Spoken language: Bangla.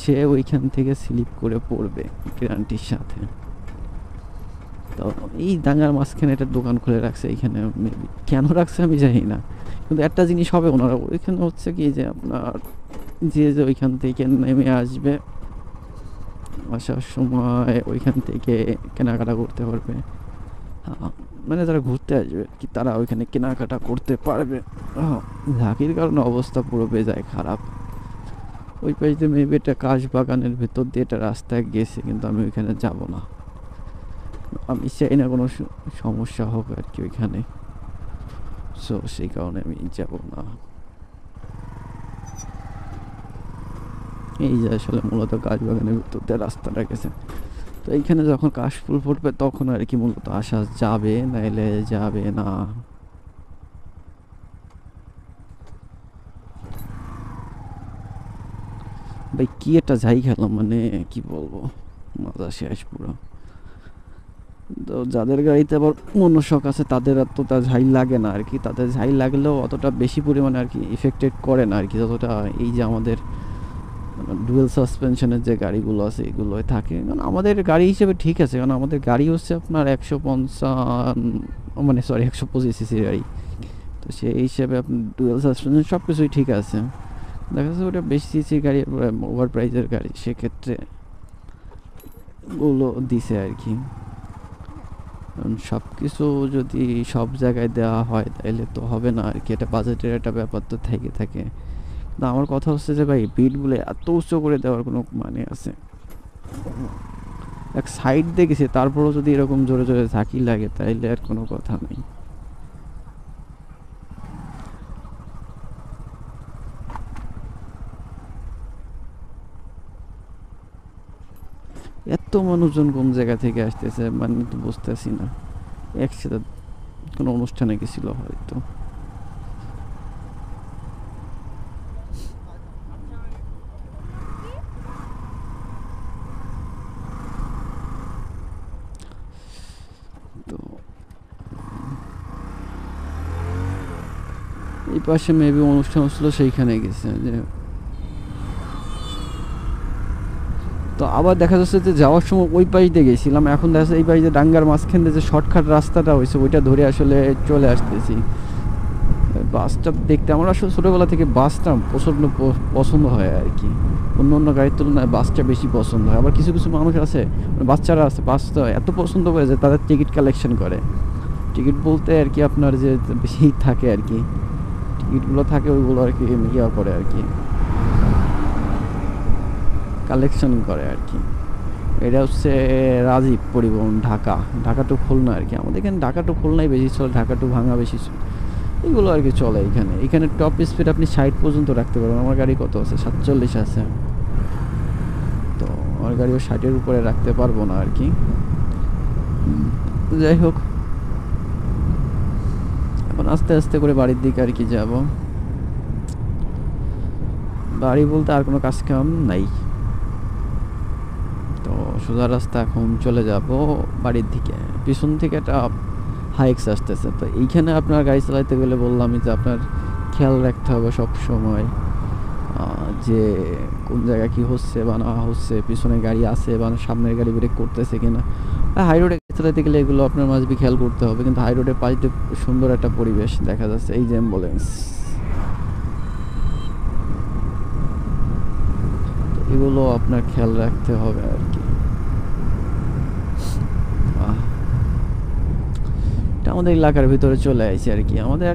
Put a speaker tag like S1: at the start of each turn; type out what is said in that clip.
S1: সে ওইখান থেকে স্লিপ করে পড়বে গ্যারান্টির সাথে। তো এই দাঙ্গার মাঝখানে একটা দোকান খুলে রাখছে এইখানে, মেবি কেন রাখছে আমি জানি না, কিন্তু একটা জিনিস হবে ওনারা ওইখানে হচ্ছে কি যে আপনার যে ওইখান থেকে নেমে আসবে, আসার সময় ওইখান থেকে কেনাকাটা করতে পারবে। মানে যারা ঘুরতে আসবে কি তারা ওইখানে কেনাকাটা করতে পারবে। ঝাঁকির কারণে অবস্থা পুরো বেজায় খারাপ। ওই পাশে মেবি একটা কাশ বাগানের ভেতর দিয়ে একটা রাস্তায় গেছে, কিন্তু আমি ওইখানে যাব না, আমি চাই না কোনো সমস্যা হোক আর কি ওইখানে, সো সেই কারণে আমি যাব না। এই যে আসলে মূলত কাশ বাগানের ভেতর দিয়ে রাস্তাটা গেছে, তো এইখানে যখন কাশফুল ফুটবে তখন আর কি মূলত আসা যাবে, নাইলে যাবে না। ভাই কি একটা যাই খেলাম, মানে কি বলবো, মজা শেষ পুরো। তো যাদের গাড়িতে আবার মনোশক আছে তাদের এতটা ঝাই লাগে না আর কি, তাদের ঝাই লাগলেও অতটা বেশি পরিমাণে আর কি ইফেক্টেড করে না আর কি, যতটা এই যে আমাদের ডুয়েল সাসপেনশনের যে গাড়িগুলো আছে এগুলোয় থাকে। কারণ আমাদের গাড়ি হিসেবে ঠিক আছে, কারণ আমাদের গাড়ি হচ্ছে আপনার 150 মানে সরি 125 সিসির গাড়ি, তো সেই হিসেবে আপনার ডুয়েল সাসপেনশন সব কিছুই ঠিক আছে। দেখা যাচ্ছে ওটা বেশি সিসির গাড়ি, ওভার প্রাইজের গাড়ি, সেক্ষেত্রে ওগুলো দিছে আর কি। কারণ সব কিছু যদি সব জায়গায় দেওয়া হয় তাহলে তো হবে না আর কি, এটা বাজেটের একটা ব্যাপার তো থেকে থাকে। না আমার কথা হচ্ছে যে ভাই বিটগুলো এত উঁচু করে দেওয়ার কোনো মানে আছে? এক সাইড দেখেছি, তারপরও যদি এরকম জোরে জোরে ঝাঁকি লাগে তাইলে আর কোনো কথা নেই। এত মানুষজন কোন জায়গা থেকে আসতেছে মানে তো বুঝতেছি না। একসাথে কোনো অনুষ্ঠানে গেছিল হয়তো। তো এই পাশে মেবি অনুষ্ঠান হচ্ছিল, সেইখানে গেছে যে। তো আবার দেখা যাচ্ছে যে যাওয়ার সময় ওই পাশ দিয়ে গেছিলাম, এখন দেখা যাচ্ছে এই পাশ দিয়ে ডাঙ্গার মাঝখান দিয়ে যে শর্টকাট রাস্তাটা হয়েছে ওইটা ধরে আসলে চলে আসতেছি। বাসটা দেখতে আমার আসলে ছোটোবেলা থেকে বাসটা প্রচণ্ড পছন্দ হয় আর কি, অন্য অন্য গাড়ির তুলনায় বাসটা বেশি পছন্দ হয়। আবার কিছু কিছু মানুষ আছে, বাচ্চারা আছে, বাসটা এত পছন্দ করে যে তাদের টিকিট কালেকশন করে। টিকিট বলতে আর কি আপনার যে বেশি থাকে আর কি, টিকিটগুলো থাকে ওইগুলো আর কি ইয়া করে আর কি, কালেকশন করে আর কি। এটা হচ্ছে রাজীব পরিবহন, ঢাকা টু খুলনা আর কি। আমাদের এখানে ঢাকা টু খুলনাই বেশি চলে, ঢাকা টু ভাঙা বেশি চলে, এগুলো আর কি চলে। এখানে টপ স্পিড আপনি 60 পর্যন্ত রাখতে পারবেন। আমার গাড়ি কত আছে, 47 আছে, তো আমার গাড়িও 60-এর উপরে রাখতে পারবো না আর কি। যাই হোক, এখন আস্তে আস্তে করে বাড়ির দিকে আর কি যাব। বাড়ি বলতে আর কোনো কাজ কাম নাই, তো সোজা রাস্তা এখন চলে যাব বাড়ির দিকে। পিছন থেকে একটা হাইক্স আসতেছে, তো এইখানে আপনার গাড়ি চালাইতে গেলে বললামই যে আপনার খেয়াল রাখতে হবে সব সময় যে কোন জায়গায় কি হচ্ছে বা না হচ্ছে, পিছনে গাড়ি আছে বা সামনের গাড়ি ব্রেক করতেছে কিনা। হাই রোডে চালাতে গেলে এগুলো আপনার মাঝবি খেয়াল করতে হবে, কিন্তু হাই রোডের পাশ দিয়ে সুন্দর একটা পরিবেশ দেখা যাচ্ছে, এই যে অ্যাম্বুলেন্স, এগুলো আপনার খেয়াল রাখতে হবে আর কি। এটা আমাদের এলাকার ভিতরে চলে আসছে আর কি। আমাদের